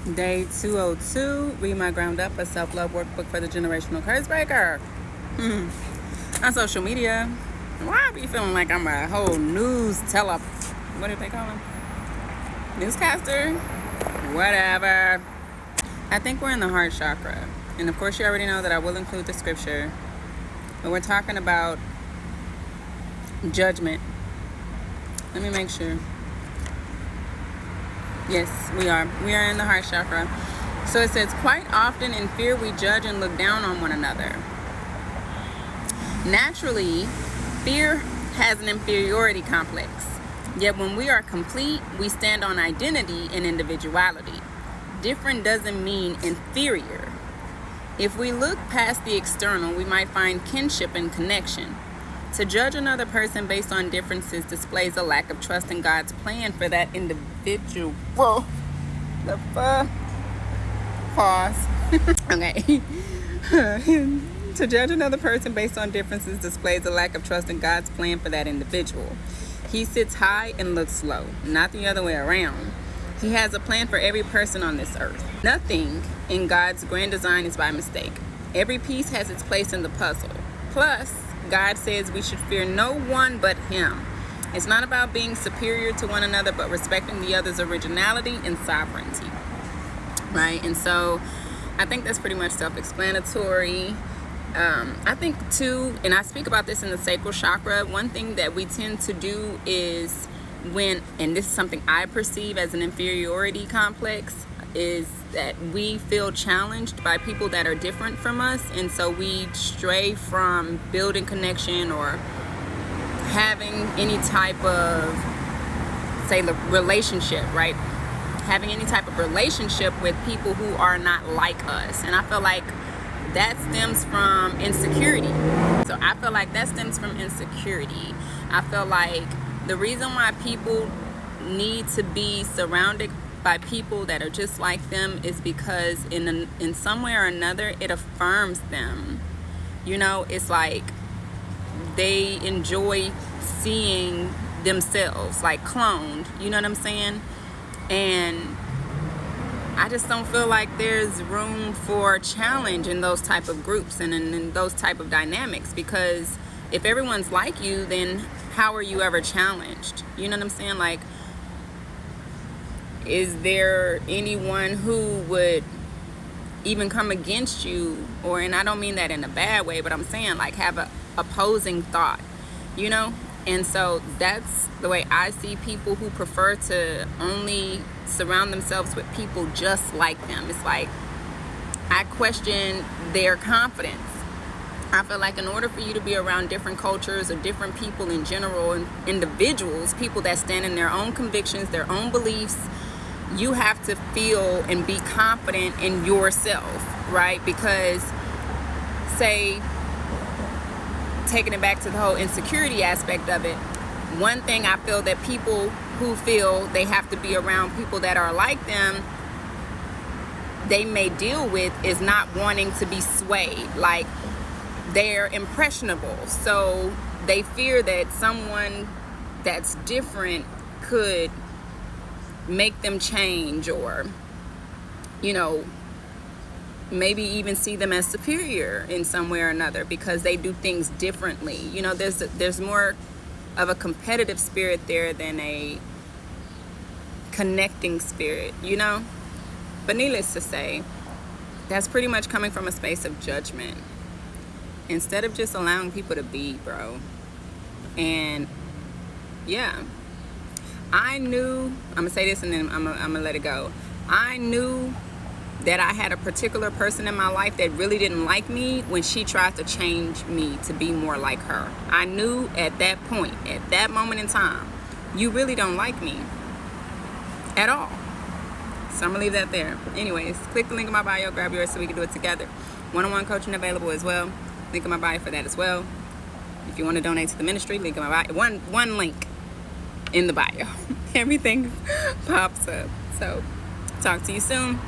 Day 202, Read My Ground Up, a self-love workbook for the generational curse breaker. On social media, why I be feeling like I'm a whole what do they call him? Newscaster? Whatever. I think we're in the heart chakra. And of course you already know that I will include the scripture. But we're talking about judgment. Let me make sure. Yes, we are. We are in the heart chakra. So it says, quite often in fear we judge and look down on one another. Naturally, fear has an inferiority complex. Yet when we are complete, we stand on identity and individuality. Different doesn't mean inferior. If we look past the external, we might find kinship and connection. To judge another person based on differences displays a lack of trust in God's plan for that individual. Whoa. The fuck? Pause. Okay. To judge another person based on differences displays a lack of trust in God's plan for that individual. He sits high and looks low, not the other way around. He has a plan for every person on this earth. Nothing in God's grand design is by mistake. Every piece has its place in the puzzle. Plus, God says we should fear no one but Him. It's not about being superior to one another, but respecting the other's originality and sovereignty. Right? And so I think that's pretty much self-explanatory. I think too, and I speak about this in the sacral chakra, one thing that we tend to do is and this is something I perceive as an inferiority complex, is that we feel challenged by people that are different from us, and so we stray from building connection or having any type of, say, relationship, right? Having any type of relationship with people who are not like us. And I feel like that stems from insecurity. So I feel like that stems from insecurity. I feel like the reason why people need to be surrounded by people that are just like them is because in some way or another it affirms them. You know, it's like they enjoy seeing themselves like cloned, you know what I'm saying? And I just don't feel like there's room for challenge in those type of groups and in those type of dynamics, because if everyone's like you, then how are you ever challenged? You know what I'm saying? Like, is there anyone who would even come against you? And I don't mean that in a bad way, but I'm saying like have a opposing thought, you know? And so that's the way I see people who prefer to only surround themselves with people just like them. It's like I question their confidence. I feel like in order for you to be around different cultures or different people in general, and individuals, people that stand in their own convictions, their own beliefs, you have to feel and be confident in yourself, right? Because, say, taking it back to the whole insecurity aspect of it, one thing I feel that people who feel they have to be around people that are like them, they may deal with is not wanting to be swayed. Like, they're impressionable, so they fear that someone that's different could make them change, or, you know, maybe even see them as superior in some way or another because they do things differently. You know, there's more of a competitive spirit there than a connecting spirit, you know? But needless to say, that's pretty much coming from a space of judgment instead of just allowing people to be, bro. And yeah, I knew, I'm gonna say this and then I'm gonna let it go. I knew that I had a particular person in my life that really didn't like me when she tried to change me to be more like her. I knew at that point, at that moment in time, you really don't like me at all. So I'm gonna leave that there. Anyways, click the link in my bio, grab yours so we can do it together. One-on-one coaching available as well. Link in my bio for that as well. If you want to donate to the ministry, link in my bio. One link in the bio. Everything pops up. So talk to you soon.